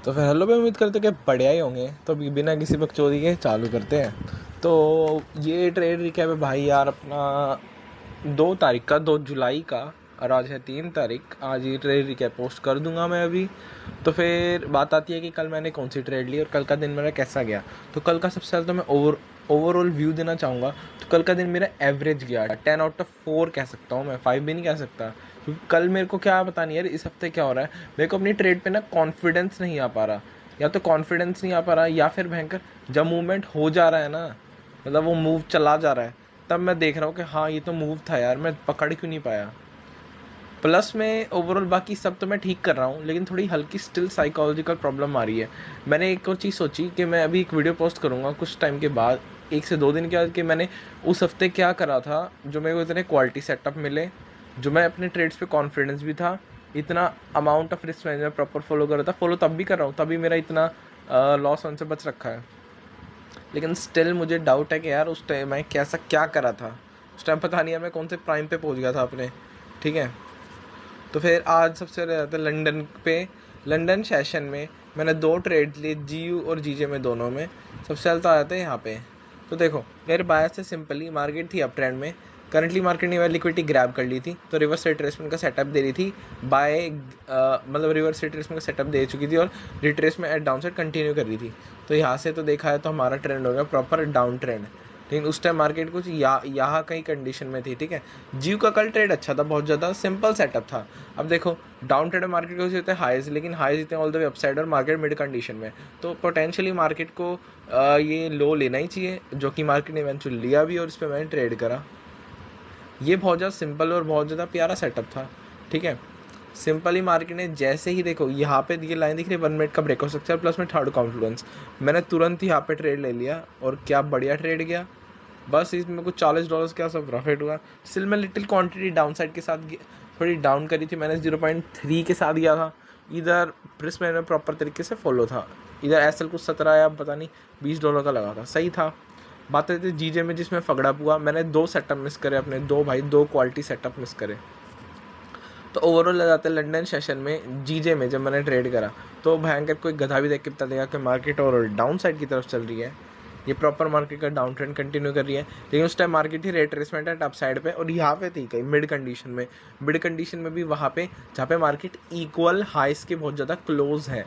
तो फिर हेलो भाई, उम्मीद करते हैं कि बढ़िया ही होंगे। तो अभी बिना किसी बकचोदी के चालू करते हैं। तो ये ट्रेड रिकैप है भाई यार अपना 2 तारीख का, 2 जुलाई का। और आज है 3 तारीख। आज ये ट्रेड रिकैप पोस्ट कर दूंगा मैं अभी। तो फिर बात आती है कि कल मैंने कौन सी ट्रेड ली और कल का दिन मेरा कैसा गया। तो कल का सबसे पहले तो मैं ओवरऑल व्यू देना चाहूँगा। तो कल का दिन मेरा एवरेज गया, 10 आउट ऑफ 4 कह सकता हूँ मैं, 5 भी नहीं कह सकता। क्योंकि कल मेरे को क्या पता नहीं यार, इस हफ्ते क्या हो रहा है। मेरे को अपनी ट्रेड पे ना कॉन्फिडेंस नहीं आ पा रहा। या तो कॉन्फिडेंस नहीं आ पा रहा, या फिर भयंकर जब मूवमेंट हो जा रहा है ना, मतलब वो मूव चला जा रहा है, तब मैं देख रहा हूँ कि हाँ ये तो मूव था यार, मैं पकड़ क्यों नहीं पाया। प्लस में ओवरऑल बाकी सब तो मैं ठीक कर रहा हूँ, लेकिन थोड़ी हल्की स्टिल साइकोलॉजिकल प्रॉब्लम आ रही है। मैंने एक और चीज़ सोची कि मैं अभी एक वीडियो पोस्ट करूँगा कुछ टाइम के बाद, 1 से 2 दिन के बाद, कि मैंने उस हफ्ते क्या करा था जो मेरे को इतने क्वालिटी सेटअप मिले, जो मैं अपने ट्रेड्स पे कॉन्फिडेंस भी था, इतना amount of risk management proper follow कर रहा था, फॉलो तब भी कर रहा हूँ, तभी मेरा इतना लॉस होने से बच रखा है। लेकिन स्टिल मुझे डाउट है कि यार उस टाइम मैं कैसा क्या करा था। उस टाइम पता नहीं है मैं कौन से प्राइम पे पहुंच गया था अपने। ठीक है। तो फिर आज सबसे पहले आता है लंदन पे। लंदन सेशन में मैंने 2 ट्रेड लिए, जीयू और जीजे में, दोनों में। सबसे पहले तो आ जाता है यहाँ पे। तो देखो मेरे बायस से सिंपली मार्केट थी अप ट्रेंड में। करंटली मार्केट ने लिक्विडिटी ग्रैब कर ली थी, तो रिवर्स रिट्रेसमेंट का सेटअप दे रही थी। बाय मतलब रिवर्स रिट्रेसमेंट का सेटअप दे चुकी थी और retracement at down side continue कर रही थी। तो यहाँ से तो देखा है तो हमारा ट्रेंड हो गया प्रॉपर डाउन ट्रेंड। लेकिन उस टाइम मार्केट कुछ यहाँ कहीं कंडीशन में थी। ठीक है। जियो का कल ट्रेड अच्छा था, बहुत ज़्यादा सिंपल सेटअप था। अब देखो डाउन ट्रेड मार्केट को होते हैं हाइज, लेकिन हाइज इतने ऑल द वे अपसाइड और मार्केट मिड कंडीशन में। तो पोटेंशियली मार्केट को ये लो लेना ही चाहिए, जो कि मार्केट ने इवेंचुअली लिया भी और इस पर मैंने ट्रेड करा। ये बहुत ज़्यादा सिंपल और बहुत ज़्यादा प्यारा सेटअप था। ठीक है। सिंपली मार्केट ने जैसे ही देखो यहाँ पे ये लाइन दिख रही है 1 मिनट का ब्रेकआउट स्ट्रक्चर प्लस में थर्ड कॉन्फ्लुएंस, मैंने तुरंत ही यहाँ पे ट्रेड ले लिया और क्या बढ़िया ट्रेड गया। बस इसमें कुछ $40 का सब प्रॉफिट हुआ। स्टिल मैं लिटिल क्वांटिटी डाउन साइड के साथ थोड़ी डाउन करी थी, मैंने 0.3 के साथ गया था। इधर प्रिस मैंने प्रॉपर तरीके से फॉलो था। इधर एसएल कुछ 17 या पता नहीं $20 का लगा था, सही था। बात रहती है जीजे में जिसमें फगड़ा हुआ, मैंने 2 सेटअप मिस करे अपने, 2 क्वालिटी सेटअप मिस करे। तो ओवरऑल आ जाता है लंदन सेशन में जीजे में जब मैंने ट्रेड करा, तो भयंकर कोई गधा भी देख के पता देगा कि मार्केट ओवरऑल डाउन साइड की तरफ चल रही है। ये प्रॉपर मार्केट का डाउन ट्रेंड कंटिन्यू कर रही है। लेकिन उस टाइम मार्केट ही रिट्रेसमेंट है टॉप साइड पे, और यहाँ पे थी कहीं मिड कंडीशन में। मिड कंडीशन में भी वहाँ पे जहाँ पे मार्केट इक्वल हाइस के बहुत ज़्यादा क्लोज है।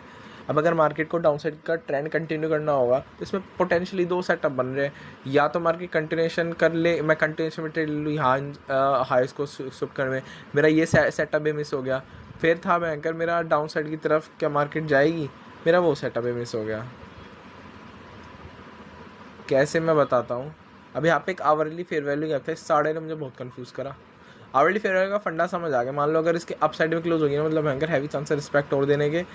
अब अगर मार्केट को डाउन साइड का ट्रेंड कंटिन्यू करना होगा तो इसमें पोटेंशियली 2 सेटअप बन रहे हैं। या तो मार्केट कंटिन्यूशन कर ले, मैं कंटिन्यूशन में ट्रेड ले लूँ यहाँ हाइस को सुप कर में, मेरा ये सेटअप भी मिस हो गया। फिर था बैंकर मेरा डाउन साइड की तरफ, क्या मार्केट जाएगी, मेरा वो सेटअप भी मिस हो गया। कैसे मैं बताता हूँ। अब यहाँ पे एक आवरली फेयर वैल्यू गैप था, इस साढ़े ने मुझे बहुत कंफ्यूज करा। आवरली फेयर वैल्यू का फंडा समझ आ गया। मान लो अगर इसके अप साइड में क्लोज होगी ना, मतलब भयंकर हैवी चांस है रिस्पेक्ट और देने के।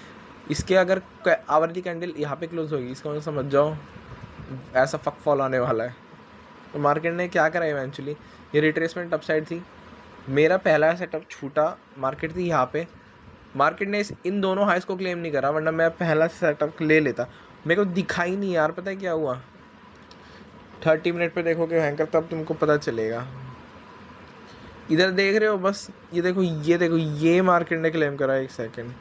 इसके अगर आवरली कैंडल यहाँ पे क्लोज होगी, इसका मतलब समझ जाओ ऐसा फक फॉल आने वाला है। तो मार्केट ने क्या करा इवेंचुअली, ये रिट्रेसमेंट अप साइड थी, मेरा पहला सेटअप छूटा, मार्केट थी यहाँ पे। मार्केट ने इन दोनों हाइस को क्लेम नहीं करा, वरना मैं पहला सेटअप ले लेता। मेरे को दिखा ही नहीं यार, पता है क्या हुआ। 30 मिनट पे देखोगे हैंकर, तब तुमको पता चलेगा। इधर देख रहे हो बस, ये देखो ये देखो, ये मार्केट ने क्लेम करा। एक सेकंड,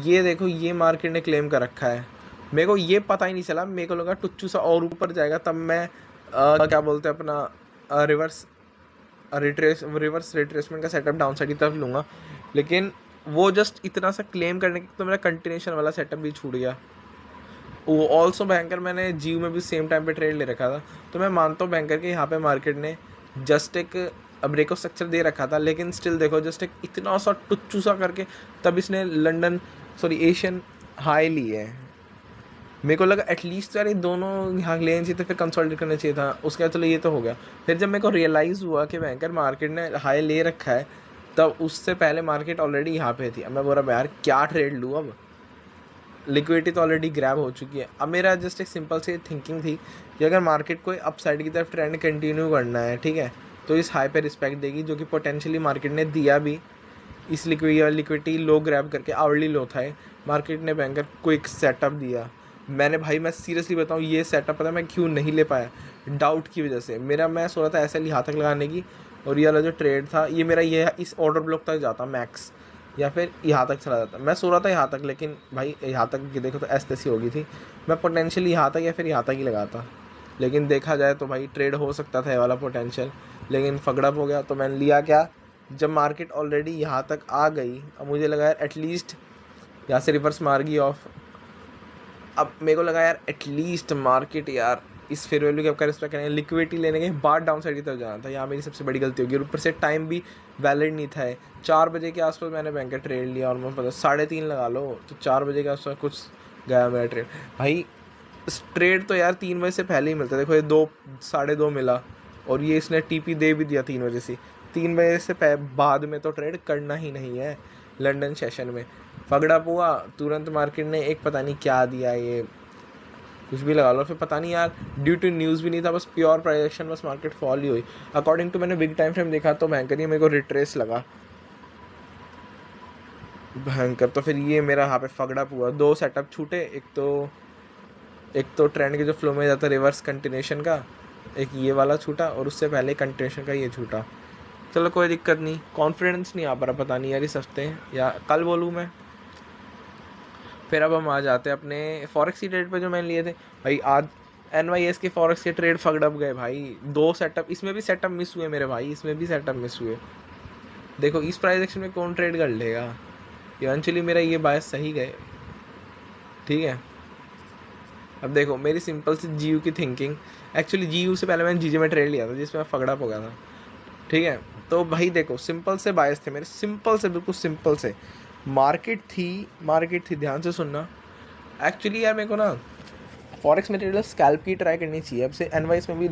ये देखो ये मार्केट ने क्लेम कर रखा है। मेरे को ये पता ही नहीं चला, मेरे को लगा टुच्चू सा और ऊपर जाएगा, तब मैं क्या बोलते हैं अपना रिवर्स रिट्रेसमेंट का सेटअप डाउन साइड की तरफ लूँगा। लेकिन वो जस्ट इतना सा क्लेम करने के तो मेरा कंटिन्यूशन वाला सेटअप भी छूट गया। वो ऑल्सो बैंकर मैंने जीव में भी सेम टाइम पे ट्रेड ले रखा था। तो मैं मानता हूँ बैंकर के यहाँ पे मार्केट ने जस्ट एक ब्रेकआउट स्ट्रक्चर दे रखा था, लेकिन स्टिल देखो जस्ट एक इतना सा टुच्चू सा करके तब इसने एशियन हाई ली है। मेरे को लगा एटलीस्ट यार ये दोनों यहाँ लेने चाहिए थे, फिर कंसोलिडेट करना चाहिए था। उसके बाद चलो ये तो हो गया। फिर जब मेरे को रियलाइज़ हुआ कि बैंकर मार्केट ने हाई ले रखा है, तब उससे पहले मार्केट ऑलरेडी यहाँ पे थी। अब मैं बोल रहा यार क्या ट्रेड लूँ, अब लिक्विडिटी तो ऑलरेडी ग्रैब हो चुकी है। अब मेरा जस्ट एक सिंपल सी थिंकिंग थी कि अगर मार्केट को अप साइड की तरफ ट्रेंड कंटिन्यू करना है, ठीक है, तो इस हाई पे रिस्पेक्ट देगी, जो कि पोटेंशियली मार्केट ने दिया भी। इस लिक्विडिटी लो ग्रैब करके आवरली लो था, मार्केट ने बैंकर को एक सेटअप दिया। मैं सीरियसली बताऊँ, ये सेटअप पता है मैं क्यों नहीं ले पाया, डाउट की वजह से। मैं सोच रहा था ऐसे ही हाथ तक लगाने की, और ये वाला जो ट्रेड था ये मेरा ये इस ऑर्डर ब्लॉक तक जाता मैक्स। या फिर यहाँ तक चला जाता। मैं सो रहा था यहाँ तक, लेकिन भाई यहाँ तक की देखो तो ऐसी तैसी हो गई थी। मैं पोटेंशियल यहाँ तक या फिर यहाँ तक ही लगाता, लेकिन देखा जाए तो भाई ट्रेड हो सकता था ये वाला पोटेंशियल, लेकिन फगड़प हो गया। तो मैंने लिया क्या, जब मार्केट ऑलरेडी यहाँ तक आ गई, अब मुझे लगा यार एटलीस्ट यहाँ से रिवर्स मार गई ऑफ। अब मेरे को लगा यार एटलीस्ट मार्केट यार इस फेयर वैल्यू गैप का रिस्पेक्ट करेंगे, लिक्विडिटी लेने के बाद डाउन साइड की तरफ जाना था। यहाँ मेरी सबसे बड़ी गलती होगी, और ऊपर से टाइम भी वैलिड नहीं था। 4 बजे के आसपास मैंने बैंक का ट्रेड लिया, और मैं पता 3:30 लगा लो, तो 4 बजे के आसपास कुछ गया मेरा ट्रेड। भाई इस ट्रेड तो यार 3 बजे से पहले ही मिलता है। देखो ये 2 2:30 मिला, और ये इसने टीपी दे भी दिया 3 बजे से। 3 बजे से बाद में तो ट्रेड करना ही नहीं है। लंदन सेशन में फगड़ा हुआ, तुरंत मार्केट ने एक पता नहीं क्या दिया, ये कुछ भी लगा लो, फिर पता नहीं यार ड्यू टू न्यूज़ भी नहीं था, बस प्योर प्राइस एक्शन, बस मार्केट फॉल ही हुई। अकॉर्डिंग टू मैंने बिग टाइम फ्रेम देखा तो भयंकर ही मेरे को रिट्रेस लगा, भयंकर। तो फिर ये मेरा यहाँ पे फगड़ा हुआ, 2 सेटअप छूटे। एक तो ट्रेंड के जो फ्लो में जाता रिवर्स कंटिन्यूशन का, एक ये वाला छूटा, और उससे पहले कंटिन्यूशन का ये छूटा। चलो कोई दिक्कत नहीं, कॉन्फिडेंस नहीं आ पा रहा, पता नहीं यार इस हफ्ते या कल बोलूँ मैं। फिर अब हम आ जाते हैं अपने फॉरेक्स की ट्रेड पे जो मैंने लिए थे। भाई आज NYS के फॉरेक्स के ट्रेड फगड़ अप गए भाई। 2 सेटअप, इसमें भी सेटअप मिस हुए मेरे भाई, इसमें भी सेटअप मिस हुए। देखो इस प्राइस एक्शन में कौन ट्रेड कर लेगा, इवेंचुअली मेरा ये बायस सही गए, ठीक है। अब देखो मेरी सिंपल सी GU की थिंकिंग, एक्चुअली GU से पहले मैंने GJ में ट्रेड लिया था जिसमें फगड़ा हो गया था, ठीक है। तो भाई देखो सिंपल से बायस थे मेरे, सिंपल से, बिल्कुल सिंपल से। मार्केट थी, ध्यान से सुनना। एक्चुअली यार मेरे को ना फॉरेक्स मटेरियल स्कैल्प की ट्राई करनी चाहिए। अब से NYS में भी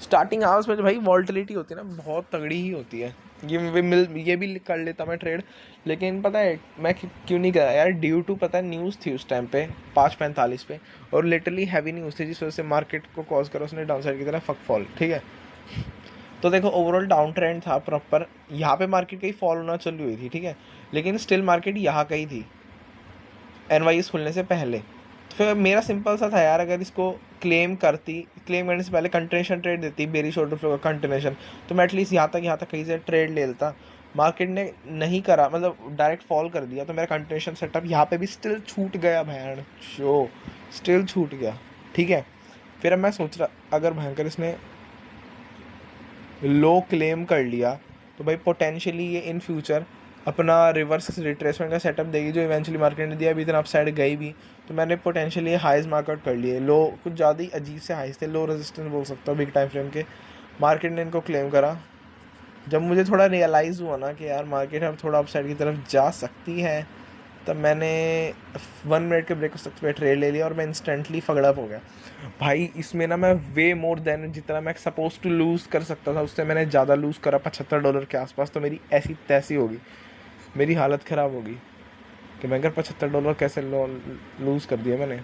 स्टार्टिंग आवर्स में जो भाई वॉल्टिलिटी होती है ना, बहुत तगड़ी ही होती है। ये भी कर लेता मैं ट्रेड, लेकिन पता है मैं क्यों नहीं करा यार, ड्यू टू पता है न्यूज़ थी उस टाइम पे 5:45 पे, और लिटरली हैवी न्यूज़ थी जिस वजह से मार्केट को कॉज करा उसने डाउन साइड की तरफ फक फॉल, ठीक है। तो देखो ओवरऑल डाउन ट्रेंड था प्रॉपर, यहाँ पे मार्केट कहीं फॉल होना चालू हुई थी, ठीक है, लेकिन स्टिल मार्केट यहाँ कहीं थी NYS खुलने से पहले। तो फिर मेरा सिंपल सा था यार, अगर इसको क्लेम करने से पहले कंटिन्यूशन ट्रेड देती बेरिश ऑर्डर फ्लो का कंटिन्यूशन, तो मैं एटलीस्ट यहाँ तक कहीं से ट्रेड ले लेता। मार्केट ने नहीं करा, मतलब डायरेक्ट फॉल कर दिया, तो मेरा कंटिन्यूशन सेटअप यहाँ पे भी स्टिल छूट गया, भैन शो स्टिल छूट गया, ठीक है। फिर अब मैं सोच रहा अगर भयंकर इसने लो क्लेम कर लिया तो भाई पोटेंशियली ये इन फ्यूचर अपना रिवर्स रिट्रेसमेंट का सेटअप देगी, जो इवेंचुअली मार्केट ने दिया। अभी इतना अपसाइड गई भी, तो मैंने पोटेंशियली हाइज मार्कआउट कर लिए। लो कुछ ज़्यादा ही अजीब से हाइज थे, लो रेजिस्टेंस बोल सकता हूँ बिग टाइम फ्रेम के। मार्केट ने इनको क्लेम करा, जब मुझे थोड़ा रियलाइज़ हुआ ना कि यार मार्केट अब थोड़ा अपसाइड की तरफ जा सकती है, तब मैंने 1 मिनट के ब्रेक पे ट्रेड ले लिया, और मैं इंस्टेंटली फगड़अप हो गया भाई। इसमें ना मैं वे मोर देन जितना मैं सपोज टू लूज़ कर सकता था उससे मैंने ज़्यादा लूज़ करा, $75 के आसपास। तो मेरी ऐसी तैसी होगी, मेरी हालत ख़राब होगी कि मैं $75 कैसे लूज़ कर दिया मैंने।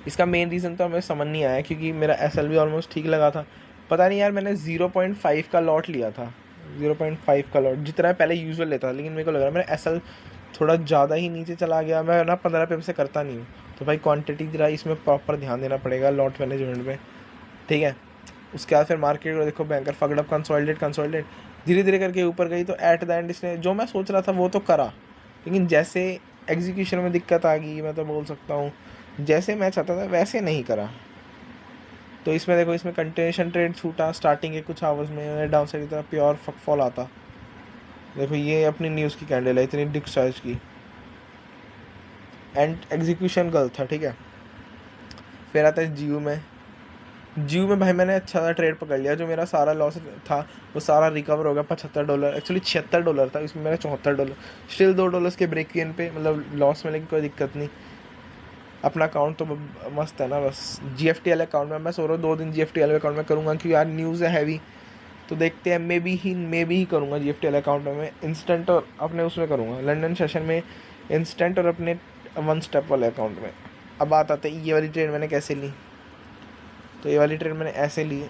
इसका मेन रीज़न तो हमें समझ नहीं आया, क्योंकि मेरा SL भी ऑलमोस्ट ठीक लगा था। पता नहीं यार मैंने 0.5 का लॉट लिया था, 0.5 का लॉट जितना पहले यूजुअल लेता था, लेकिन मेरे को लग रहा है मेरा SL थोड़ा ज़्यादा ही नीचे चला गया। मैं ना 15 पे से करता नहीं हूँ, तो भाई क्वांटिटी जरा इसमें प्रॉपर ध्यान देना पड़ेगा लॉट मैनेजमेंट में, ठीक है। उसके बाद फिर मार्केट को देखो बैंकर फगड़अप कंसोलिडेट धीरे धीरे करके ऊपर गई। तो एट द एंड इसने जो मैं सोच रहा था वो तो करा, लेकिन जैसे एग्जीक्यूशन में दिक्कत आ गई, मैं तो बोल सकता हूँ जैसे मैं चाहता था वैसे नहीं करा। तो इसमें देखो इसमें कंटिन्यूशन ट्रेड छूटा स्टार्टिंग के कुछ आवर्स में, डाउन साइड की तरफ प्योर फक फॉल आता। देखो ये अपनी न्यूज़ की कैंडल है इतनी डिक साइज की, एंड एग्जीक्यूशन गलत था, ठीक है। फिर आता है जीयू में भाई मैंने अच्छा सा ट्रेड पकड़ लिया। जो मेरा सारा लॉस था वो सारा रिकवर हो गया। $75, एक्चुअली $76 था, इसमें मेरा $74, स्टिल $2 के ब्रेक इन पे, मतलब लॉस में, लेकिन कोई दिक्कत नहीं। अपना अकाउंट तो मस्त है ना, बस GFTL अकाउंट में मैं सो रहा हूँ 2 दिन GFTL अकाउंट में करूँगा, क्योंकि यार न्यूज़ है हैवी, तो देखते हैं मे बी ही करूँगा GFTL अकाउंट में। मैं इंस्टेंट और अपने उसमें करूँगा लंदन सेशन में इंस्टेंट, और अपने 1 स्टेप वाले अकाउंट में। अब बात आते हैं ये वाली ट्रेड मैंने कैसे ली। तो ये वाली ट्रेड मैंने ऐसे ली,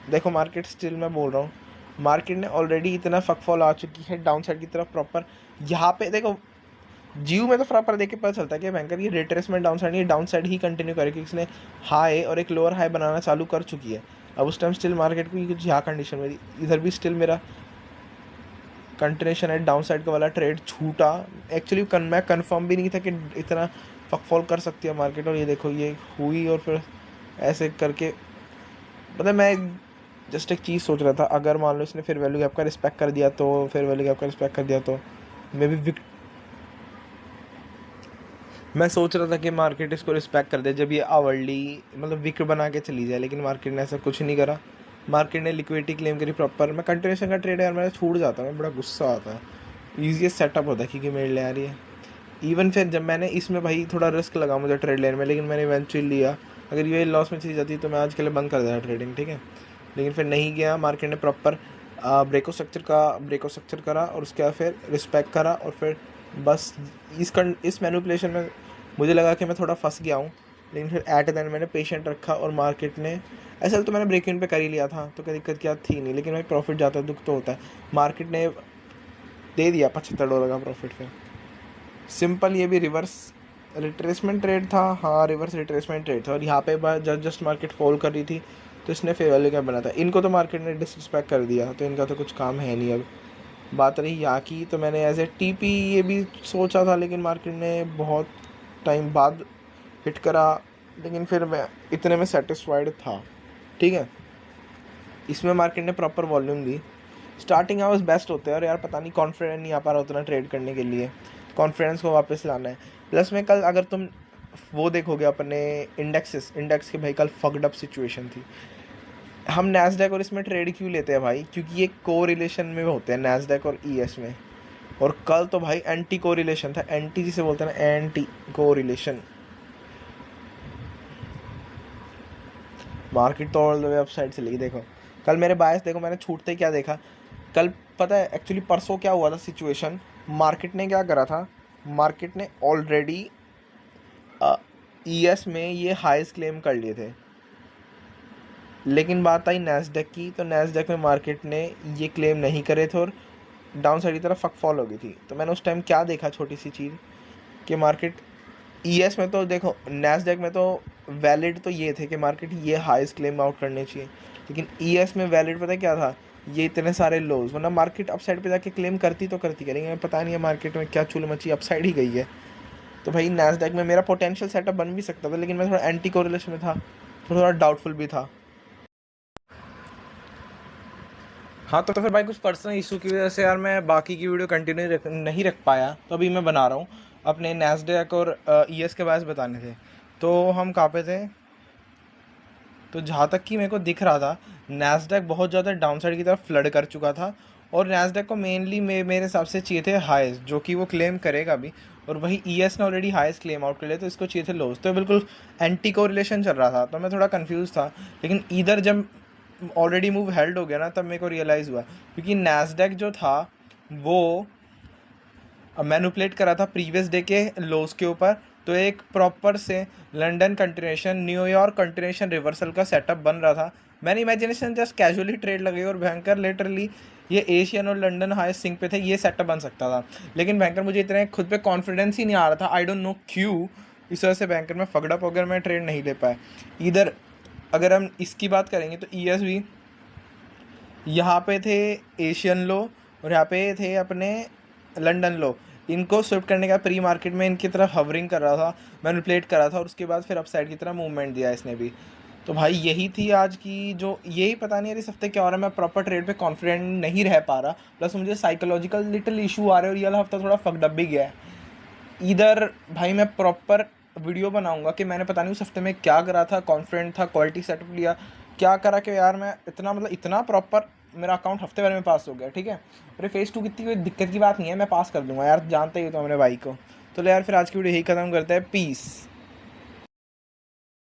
देखो मार्केट स्टिल मैं बोल रहा हूँ मार्केट ने ऑलरेडी इतना फकफॉल आ चुकी है डाउन साइड की तरफ प्रॉपर। यहाँ पे देखो जीयू में तो प्रॉपर देख के पता चलता है कि बैंकर ये रिट्रेसमेंट डाउन साइड, ये डाउन साइड ही कंटिन्यू करेगी। इसने हाई और एक लोअर हाई बनाना चालू कर चुकी है। अब उस टाइम स्टिल मार्केट को कुछ यहाँ कंडीशन में इधर भी स्टिल मेरा कंटिन्यूशन है, डाउन साइड का वाला ट्रेड छूटा। एक्चुअली मैं कंफर्म भी नहीं था कि इतना फॉल कर सकती है मार्केट, और ये देखो ये हुई और फिर ऐसे करके, मतलब मैं जस्ट एक चीज़ सोच रहा था, अगर मान लो इसने फिर वैल्यू गैप का रिस्पेक्ट कर दिया तो, फिर वैल्यू गैप का रिस्पेक्ट कर दिया तो मे बी मैं सोच रहा था कि मार्केट इसको रिस्पेक्ट कर दे जब ये आवरली मतलब विक बना के चली जाए, लेकिन मार्केट ने ऐसा कुछ नहीं करा। मार्केट ने लिक्विडिटी क्लेम करी प्रॉपर। मैं कंटिन्यूशन का ट्रेड यार मेरा छूट जाता है, बड़ा गुस्सा आता है। ईजीएस्ट सेटअप होता है क्योंकि मेरे ले आ रही है। इवन फिर जब मैंने इसमें भाई थोड़ा रिस्क लगा मुझे ट्रेड लेने में, लेकिन मैंने इवेंचुअली लिया। अगर ये लॉस में चली जाती तो मैं आज के लिए बंद कर देता ट्रेडिंग, ठीक है। लेकिन फिर नहीं गया, मार्केट ने प्रॉपर ब्रेको स्ट्रक्चर करा और उसके बाद फिर रिस्पेक्ट करा, और फिर बस इस मैनिपुलेशन में मुझे लगा कि मैं थोड़ा फंस गया हूँ। लेकिन फिर एट द एंड मैंने पेशेंट रखा और मार्केट ने ऐसा तो मैंने ब्रेक इन पे कर ही लिया था, तो कोई दिक्कत क्या थी नहीं। लेकिन भाई प्रॉफिट जाता है, दुख तो होता है। मार्केट ने दे दिया $75 का प्रॉफिट। फिर सिंपल, ये भी रिवर्स रिट्रेसमेंट ट्रेड था। हाँ, रिवर्स रिट्रेसमेंट ट्रेड था, और यहाँ पे जस्ट मार्केट फॉल कर रही थी तो इसने फेयर वैल्यू क्या बना था। इनको तो मार्केट ने डिसरिस्पेक्ट कर दिया, तो इनका तो कुछ काम है नहीं। अब बात रही यहाँ की, तो मैंने एज ए टीपी ये भी सोचा था, लेकिन मार्केट ने बहुत टाइम बाद हिट करा। लेकिन फिर मैं इतने में सेटिस्फाइड था, ठीक है। इसमें मार्केट ने प्रॉपर वॉल्यूम दी। स्टार्टिंग आवर्स बेस्ट होते हैं, और यार पता नहीं कॉन्फिडेंस नहीं आ पा रहा उतना ट्रेड करने के लिए। कॉन्फिडेंस को वापस लाना है। प्लस में कल अगर तुम वो देखोगे अपने इंडेक्स के, भाई कल फक्ड अप सिचुएशन थी। हम नैस्डैक और इसमें ट्रेड क्यों लेते हैं भाई, क्योंकि ये को रिलेशन में होते हैं नैस्डैक और ईएस में। और कल तो भाई एंटी को रिलेशन था, एंटी जिसे बोलते हैं ना, एंटी को रिलेशन। मार्केट तो ऑल द वे अपसाइड चली गई। देखो कल मेरे बायस देखो, मैंने छूटते ही क्या देखा कल, पता है एक्चुअली परसों क्या हुआ था सिचुएशन। मार्केट ने क्या करा था, मार्केट ने ऑलरेडी ईएस में ये हाईएस्ट क्लेम कर लिए थे। लेकिन बात आई नैस्डैक की, तो नैस्डैक में मार्केट ने ये क्लेम नहीं करे थे और डाउन साइड की तरफ फक फॉल हो गई थी। तो मैंने उस टाइम क्या देखा, छोटी सी चीज़, कि मार्केट ईएस में तो देखो, नैस्डैक में तो वैलिड तो ये थे कि मार्केट ये हाईएस्ट क्लेम आउट करने चाहिए, लेकिन ईएस में वैलिड पता है क्या था, ये इतने सारे लोज। वरना मार्केट अपसाइड पे जाके क्लेम करती तो करती, करेंगे पता नहीं है मार्केट में क्या चूल मची, अपसाइड ही गई है। तो भाई नैस्डैक में मेरा पोटेंशियल सेटअप बन भी सकता था, लेकिन मैं थोड़ा एंटी कोरिलेशन में था, तो थोड़ा डाउटफुल भी था। हाँ, तो फिर भाई कुछ पर्सनल इशू की वजह से यार मैं बाकी की वीडियो कंटिन्यू नहीं रख पाया, तो अभी मैं बना रहा हूँ। अपने नैस्डैक और ईएस के बारे में बताने थे। तो हम कहाँ पे थे, तो जहाँ तक कि मेरे को दिख रहा था, नैस्डैक बहुत ज़्यादा डाउनसाइड की तरफ फ्लड कर चुका था, और नैस्डैक को मेनली मेरे हिसाब से चाहिए थे हाईएस्ट, जो कि वो क्लेम करेगा भी। और वही ईएस ने ऑलरेडी हाईएस्ट क्लेम आउट कर लिया, तो इसको चाहिए थे लोज। तो बिल्कुल एंटी कोरिलेशन चल रहा था, तो मैं थोड़ा कंफ्यूज था। लेकिन इधर जब ऑलरेडी मूव हेल्ड हो गया ना, तब मेरे को रियलाइज़ हुआ, क्योंकि नैस्डैक जो था वो मैनुपुलेट करा था प्रीवियस डे के लोस के ऊपर। तो एक प्रॉपर से London continuation, New York continuation reversal का सेटअप बन रहा था। मैंने इमेजिनेशन जस्ट कैजुअली ट्रेड लगाई, और भयंकर लिटरली ये एशियन और लंदन हाईएस्ट सिंक पे थे, ये सेटअप बन सकता था। लेकिन बैंकर मुझे इतने खुद पे कॉन्फिडेंस ही नहीं आ रहा था, आई डोंट नो क्यों। इस वजह से बैंकर में फगड़प हो गया, मैं ट्रेड नहीं ले पाया। इधर अगर हम इसकी बात करेंगे तो ईएस भी यहाँ पे थे एशियन लो, और यहाँ पे थे अपने लंदन लो। इनको स्विफ्ट करने का प्री मार्केट में इनकी तरफ हवरिंग कर रहा था, मैनिपुलेट कर रहा था, और उसके बाद फिर अपसाइड की तरफ मूवमेंट दिया इसने भी। तो भाई यही थी आज की जो, यही पता नहीं यार इस हफ्ते क्या हो रहा है, मैं प्रॉपर ट्रेड पे कॉन्फिडेंट नहीं रह पा रहा। प्लस मुझे साइकोलॉजिकल लिटिल इशू आ रहे हैं, और ये वाला हफ्ता थोड़ा फकडअप भी गया है। इधर भाई मैं प्रॉपर वीडियो बनाऊंगा कि मैंने पता नहीं उस हफ्ते में क्या करा था, कॉन्फिडेंट था, क्वालिटी सेटअप लिया, क्या करा कि यार मैं इतना मतलब इतना प्रॉपर मेरा अकाउंट हफ्ते भर में पास हो गया, ठीक है। अरे फेज़ 2 कितनी कोई दिक्कत की बात नहीं है, मैं पास कर दूंगा यार, जानते ही तो हमारे भाई को। तो यार फिर आज की वीडियो यही ख़त्म करते हैं, पीस।